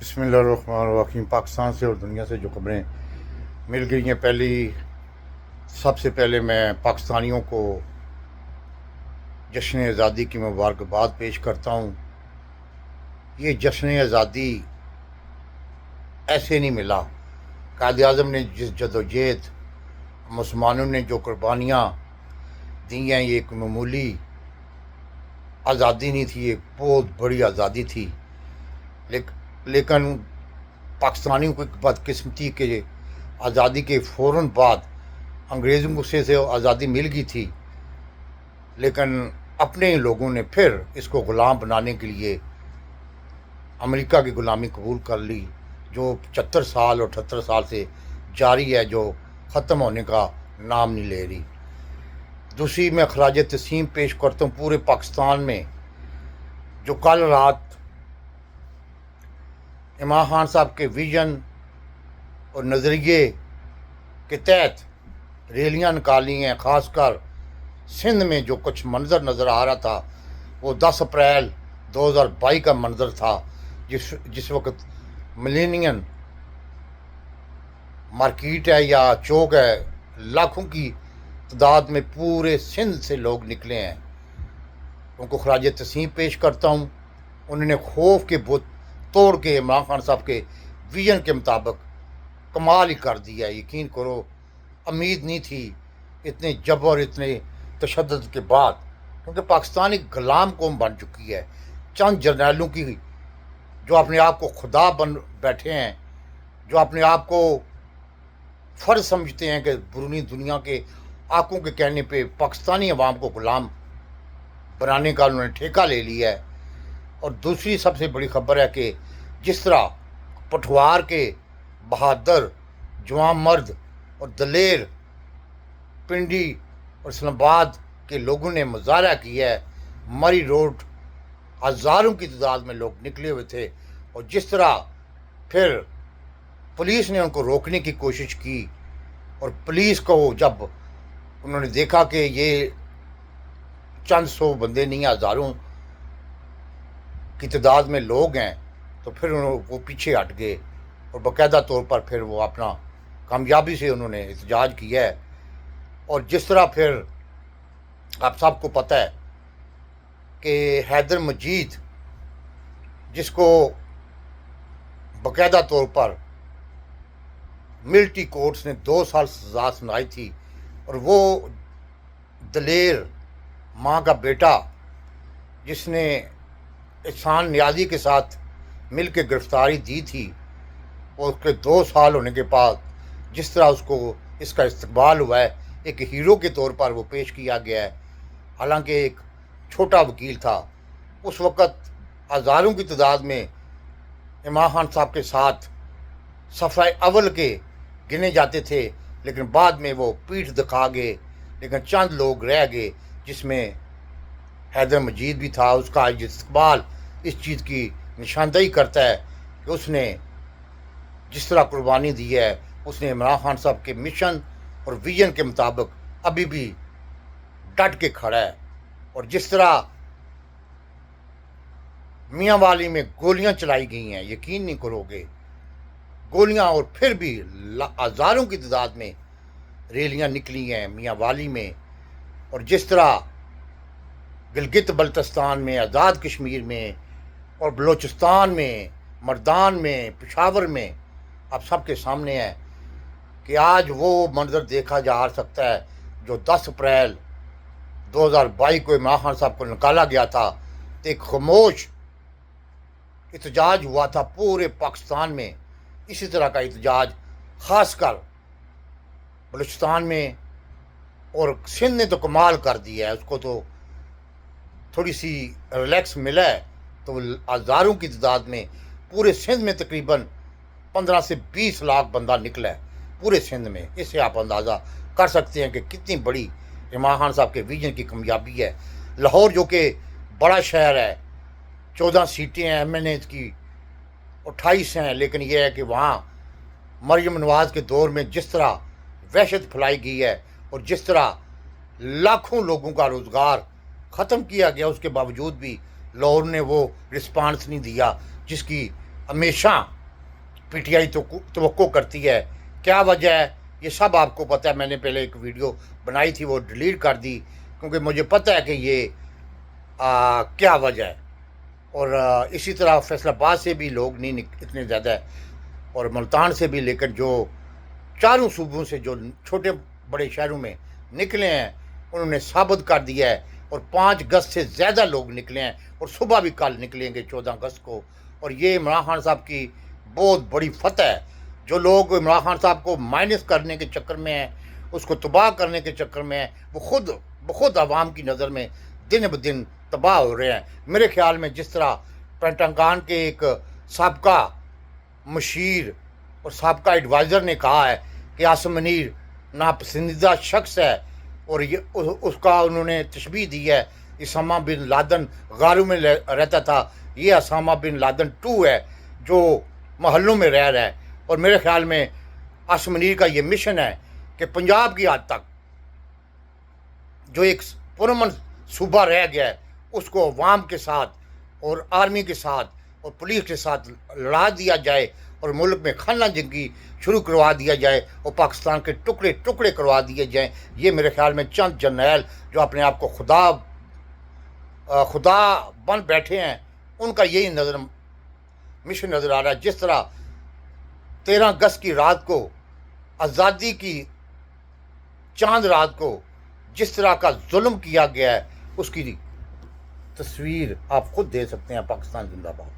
بسم اللہ الرحمن الرحیم۔ پاکستان سے اور دنیا سے جو خبریں مل گئی ہیں، سب سے پہلے میں پاکستانیوں کو جشن آزادی کی مبارکباد پیش کرتا ہوں۔ یہ جشن آزادی ایسے نہیں ملا۔ قائد اعظم نے جس جدوجہد، مسلمانوں نے جو قربانیاں دی ہیں، یہ ایک معمولی آزادی نہیں تھی، ایک بہت بڑی آزادی تھی۔ لیکن پاکستانیوں کو ایک بدقسمتی کہ آزادی کے فوراً بعد انگریزوں کو سے آزادی مل گئی تھی، لیکن اپنے ہی لوگوں نے پھر اس کو غلام بنانے کے لیے امریکہ کی غلامی قبول کر لی، جو 75 سال اور 78 سال سے جاری ہے، جو ختم ہونے کا نام نہیں لے رہی۔ دوسری میں خراج تحسین پیش کرتا ہوں پورے پاکستان میں جو کل رات عمران خان صاحب کے ویژن اور نظریے کے تحت ریلیاں نکالی ہیں۔ خاص کر سندھ میں جو کچھ منظر نظر آ رہا تھا، وہ 10 اپریل 2022 کا منظر تھا، جس وقت ملینین مارکیٹ ہے یا چوک ہے، لاکھوں کی تعداد میں پورے سندھ سے لوگ نکلے ہیں۔ ان کو خراج تحسین پیش کرتا ہوں۔ انہوں نے خوف کے بت توڑ کے عمران خان صاحب کے ویژن کے مطابق کمال ہی کر دیا۔ یقین کرو، امید نہیں تھی اتنے جبر، اتنے تشدد کے بعد، کیونکہ پاکستان ایک غلام قوم بن چکی ہے۔ چند جرنیلوں کی جو اپنے آپ کو خدا بن بیٹھے ہیں، جو اپنے آپ کو فرض سمجھتے ہیں کہ بیرونی دنیا کے آقوں کے کہنے پہ پاکستانی عوام کو غلام بنانے کا انہوں نے ٹھیکہ لے لیا ہے۔ اور دوسری سب سے بڑی خبر ہے کہ جس طرح پٹھوار کے بہادر جوان مرد اور دلیر پنڈی اور اسلام آباد کے لوگوں نے مظاہرہ کیا ہے، مری روڈ ہزاروں کی تعداد میں لوگ نکلے ہوئے تھے، اور جس طرح پھر پولیس نے ان کو روکنے کی کوشش کی، اور پولیس کو جب انہوں نے دیکھا کہ یہ چند سو بندے نہیں، ہزاروں کی تعداد میں لوگ ہیں، تو پھر وہ پیچھے ہٹ گئے، اور باقاعدہ طور پر پھر وہ اپنا کامیابی سے انہوں نے احتجاج کیا ہے۔ اور جس طرح پھر آپ سب کو پتہ ہے کہ حیدر مجید، جس کو باقاعدہ طور پر ملٹری کورٹس نے 2 سال سزا سنائی تھی، اور وہ دلیر ماں کا بیٹا جس نے احسان نیازی کے ساتھ مل کے گرفتاری دی تھی، اور اس کے 2 سال ہونے کے بعد جس طرح اس کا استقبال ہوا ہے، ایک ہیرو کے طور پر وہ پیش کیا گیا ہے، حالانکہ ایک چھوٹا وکیل تھا۔ اس وقت ہزاروں کی تعداد میں عمران خان صاحب کے ساتھ صفحہ اول کے گنے جاتے تھے، لیکن بعد میں وہ پیٹھ دکھا گئے، لیکن چند لوگ رہ گئے، جس میں حیدر مجید بھی تھا۔ اس کا استقبال اس چیز کی نشاندہی کرتا ہے کہ اس نے جس طرح قربانی دی ہے، اس نے عمران خان صاحب کے مشن اور ویژن کے مطابق ابھی بھی ڈٹ کے کھڑا ہے۔ اور جس طرح میاں والی میں گولیاں چلائی گئی ہیں، یقین نہیں کرو گے، گولیاں، اور پھر بھی ہزاروں کی تعداد میں ریلیاں نکلی ہیں میاں والی میں۔ اور جس طرح گلگت بلتستان میں، آزاد کشمیر میں، اور بلوچستان میں، مردان میں، پشاور میں، اب سب کے سامنے ہے کہ آج وہ منظر دیکھا جا سکتا ہے جو 10 اپریل 2022 کو عمران خان صاحب کو نکالا گیا تھا، تو ایک خاموش احتجاج ہوا تھا پورے پاکستان میں۔ اسی طرح کا احتجاج خاص کر بلوچستان میں، اور سندھ نے تو کمال کر دیا ہے، اس کو تو تھوڑی سی ریلیکس ملا ہے، تو ہزاروں کی تعداد میں پورے سندھ میں تقریباً 15 سے 20 لاکھ بندہ نکلا ہے پورے سندھ میں۔ اس سے آپ اندازہ کر سکتے ہیں کہ کتنی بڑی عمران خان صاحب کے ویژن کی کامیابی ہے۔ لاہور جو کہ بڑا شہر ہے، 14 سیٹیں ہیں ایم این اے کی، 28 ہیں، لیکن یہ ہے کہ وہاں مریم نواز کے دور میں جس طرح وحشت پھیلائی گئی ہے، اور جس طرح لاکھوں لوگوں کا روزگار ختم کیا گیا، اس کے باوجود بھی لاہور نے وہ رسپانس نہیں دیا جس کی ہمیشہ پی ٹی آئی توقع کرتی ہے. کیا وجہ ہے یہ سب آپ کو پتہ ہے. میں نے پہلے ایک ویڈیو بنائی تھی، وہ ڈیلیٹ کر دی کیونکہ مجھے پتہ ہے کہ یہ کیا وجہ ہے. اور اسی طرح فیصل آباد سے بھی لوگ نہیں اتنے زیادہ ہے، اور ملتان سے بھی، لیکن جو چاروں صوبوں سے جو چھوٹے بڑے شہروں میں نکلے ہیں انہوں نے ثابت کر دیا ہے. اور 5 اگست سے زیادہ لوگ نکلے ہیں، اور صبح بھی کل نکلیں گے 14 اگست کو. اور یہ عمران خان صاحب کی بہت بڑی فتح ہے. جو لوگ عمران خان صاحب کو مائنس کرنے کے چکر میں ہیں، اس کو تباہ کرنے کے چکر میں ہیں، وہ خود عوام کی نظر میں دن بدن تباہ ہو رہے ہیں. میرے خیال میں جس طرح پینٹاگان کے ایک سابقہ مشیر اور سابقہ ایڈوائزر نے کہا ہے کہ عاصم منیر ناپسندیدہ شخص ہے، اور یہ اس کا انہوں نے تشبیہ دی ہے اسامہ بن لادن غاروں میں رہتا تھا، یہ اسامہ بن لادن 2 ہے جو محلوں میں رہ رہا ہے. اور میرے خیال میں عاصم منیر کا یہ مشن ہے کہ پنجاب کی حد تک جو ایک پرامن صوبہ رہ گیا ہے اس کو عوام کے ساتھ اور آرمی کے ساتھ اور پولیس کے ساتھ لڑا دیا جائے، اور ملک میں خانہ جنگی شروع کروا دیا جائے، اور پاکستان کے ٹکڑے ٹکڑے کروا دیے جائیں. یہ میرے خیال میں چند جرنیل جو اپنے آپ کو خدا بن بیٹھے ہیں ان کا یہی مشن نظر آ رہا ہے. جس طرح 13 اگست کی رات کو، آزادی کی چاند رات کو جس طرح کا ظلم کیا گیا ہے، اس کی تصویر آپ خود دے سکتے ہیں. پاکستان زندہ باد.